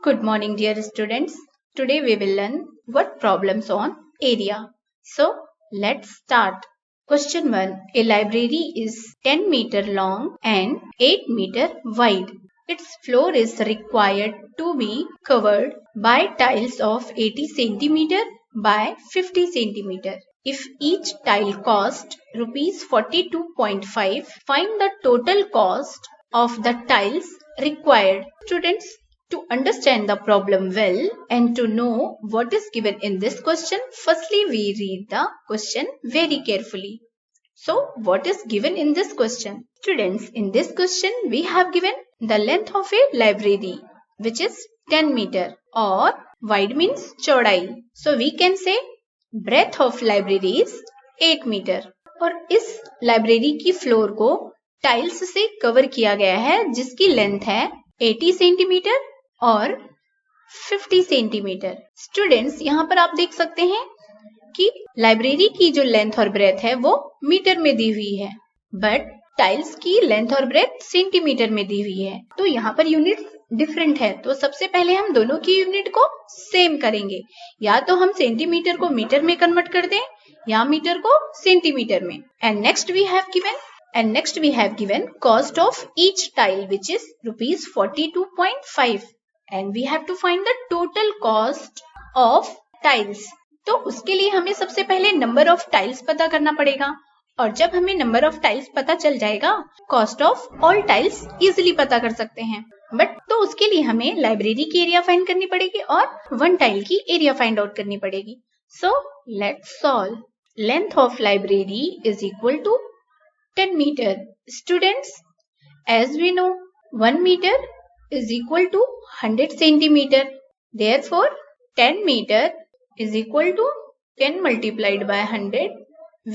Good morning, dear students. Today we will learn what problems on area. So let's start. Question 1. A library is 10 meter long and 8 meter wide. Its floor is required to be covered by tiles of 80 centimeter by 50 centimeter. If each tile cost rupees 42.5, find the total cost of the tiles required. Students, to understand the problem well and to know what is given in this question, firstly we read the question very carefully. So, what is given in this question? Students, in this question we have given the length of a library, which is 10 meter, or wide means chaudai. So, we can say breadth of library is 8 meter. और इस library की floor को tiles से cover किया गया है जिसकी length है 80 सेंटीमीटर और 50 सेंटीमीटर. स्टूडेंट्स, यहाँ पर आप देख सकते हैं कि लाइब्रेरी की जो लेंथ और ब्रेथ है वो मीटर में दी हुई है, बट टाइल्स की लेंथ और ब्रेथ सेंटीमीटर में दी हुई है. तो यहाँ पर यूनिट डिफरेंट है. तो सबसे पहले हम दोनों की यूनिट को सेम करेंगे. या तो हम सेंटीमीटर को मीटर में कन्वर्ट कर दें या मीटर को सेंटीमीटर में. And next we have given cost of each tile which is rupees 42.5 and we have to find the total cost of tiles. तो उसके लिए हमें सबसे पहले नंबर ऑफ टाइल्स पता करना पड़ेगा, और जब हमें नंबर ऑफ टाइल्स पता चल जाएगा cost of all tiles easily पता कर सकते हैं. बट तो उसके लिए हमें लाइब्रेरी की एरिया फाइंड करनी पड़ेगी और वन टाइल की एरिया फाइंड आउट करनी पड़ेगी. So let's solve. Length of library is equal to 10 metre. Students, as we know 1 metre is equal to 100 centimeter. Therefore, 10 meter is equal to 10 multiplied by 100.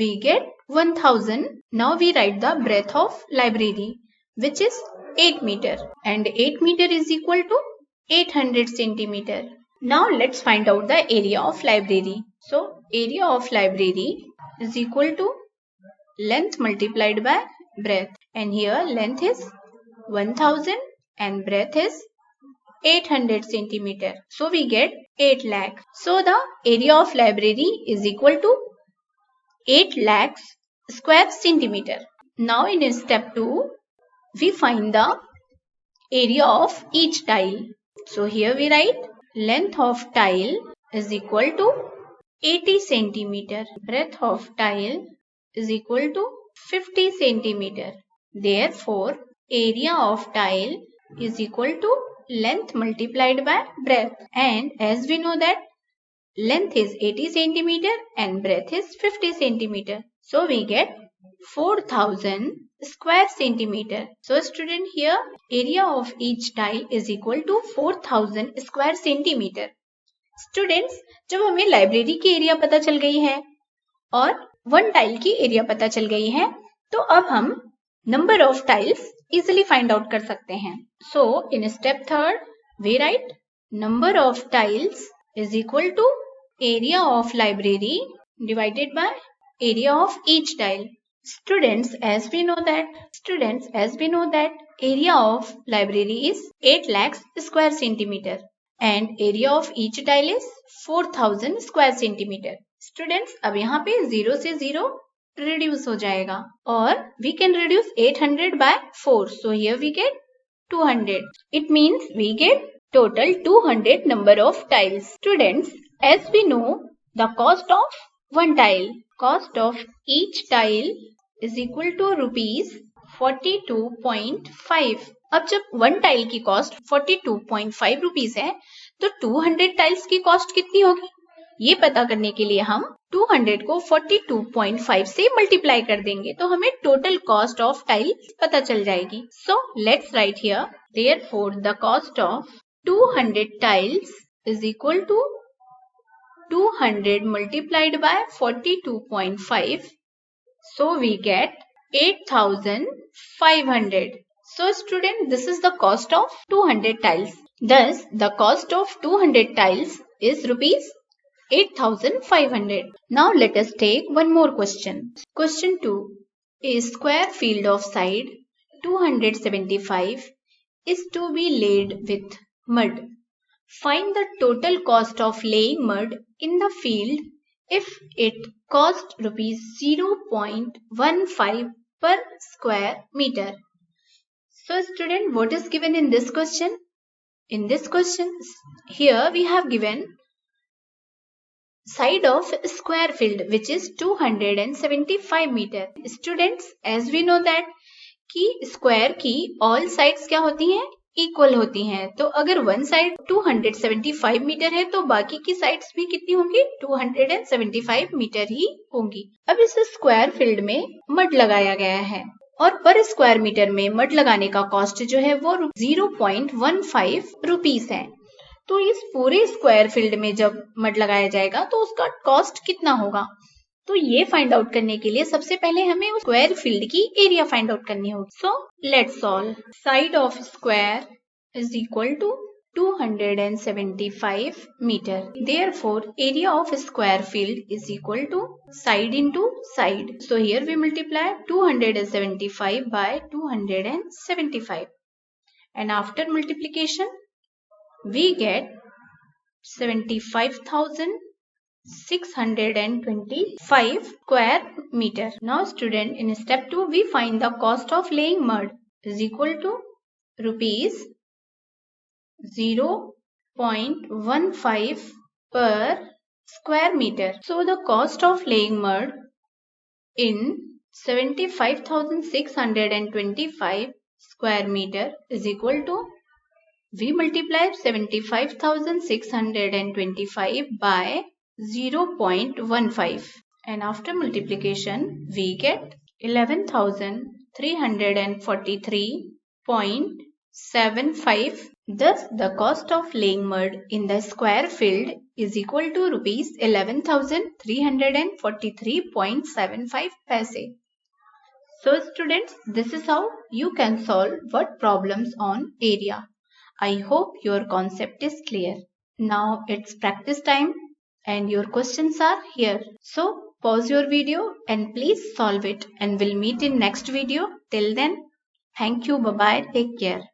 We get 1000. Now we write the breadth of library, which is 8 meter. And 8 meter is equal to 800 centimeter. Now let's find out the area of library. So, area of library is equal to length multiplied by breadth. And here length is 1000. And breadth is 800 centimeter. So we get 8 lakh. So the area of library is equal to 8 lakhs square centimeter. Now in step 2, we find the area of each tile. So here we write length of tile is equal to 80 centimeter. Breadth of tile is equal to 50 centimeter. Therefore, area of tile is equal to length multiplied by breadth. And as we know that length is 80 centimeter and breadth is 50 centimeter. So we get 4000 square centimeter. So student, here area of each tile is equal to 4000 square centimeter. Students, जब हमें library की area पता चल गई है और one tile की area पता चल गई है, तो अब हम number of tiles easily find out कर सकते हैं. So in step 3 we write number of tiles is equal to area of library divided by area of each tile. Students, as we know that area of library is 8 lakhs square centimeter and area of each tile is 4000 square centimeter. Students, अब यहाँ पे 0 से 0 reduce हो जाएगा और we can reduce 800 by 4. So here we get 200. It means we get total 200 number of tiles. Students, as we know the cost of one tile, cost of each tile is equal to rupees 42.5. अब जब one tile की cost 42.5 rupees है तो 200 tiles की cost कितनी होगी, ये पता करने के लिए हम 200 को 42.5 से मल्टीप्लाई कर देंगे तो हमें टोटल कॉस्ट ऑफ टाइल पता चल जाएगी. So let's write here therefore the cost of 200 tiles is equal to 200 multiplied by 42.5. So we get 8500. So student, this is the cost of 200 tiles. Thus the cost of 200 tiles is rupees 8500. Now let us take one more question. Question 2. A square field of side 275 is to be laid with mud. Find the total cost of laying mud in the field if it cost rupees 0.15 per square meter. So student, what is given in this question? In this question, here we have given side of square field which is 275 meter. Students, as we know that कि square की all sides क्या होती हैं? Equal होती हैं. तो अगर one side 275 metre है तो बाकी की साइड्स भी कितनी होंगी? 275 मीटर ही होंगी. अब इस स्क्वायर फील्ड में मड लगाया गया है और पर स्क्वायर मीटर में मड लगाने का कॉस्ट जो है वो 0.15 रुपीस है. तो इस पूरे स्क्वायर फील्ड में जब मड लगाया जाएगा तो उसका कॉस्ट कितना होगा? तो ये फाइंड आउट करने के लिए सबसे पहले हमें स्क्वायर फील्ड की एरिया फाइंड आउट करनी होगी. So let's solve. Side of square is equal to 275 meter. Therefore, area of square field is equal to side into side. So here we multiply 275 by 275. And after multiplication, we get 75,625 square meter. Now student, in step 2, we find the cost of laying mud is equal to rupees 0.15 per square meter. So the cost of laying mud in 75,625 square meter is equal to, we multiply 75,625 by 0.15 and after multiplication we get 11,343.75. Thus, the cost of laying mud in the square field is equal to rupees 11,343.75 paise. So students, this is how you can solve word problems on area. I hope your concept is clear. Now it's practice time and your questions are here. So pause your video and please solve it, and we'll meet in next video. Till then, thank you. Bye-bye. Take care.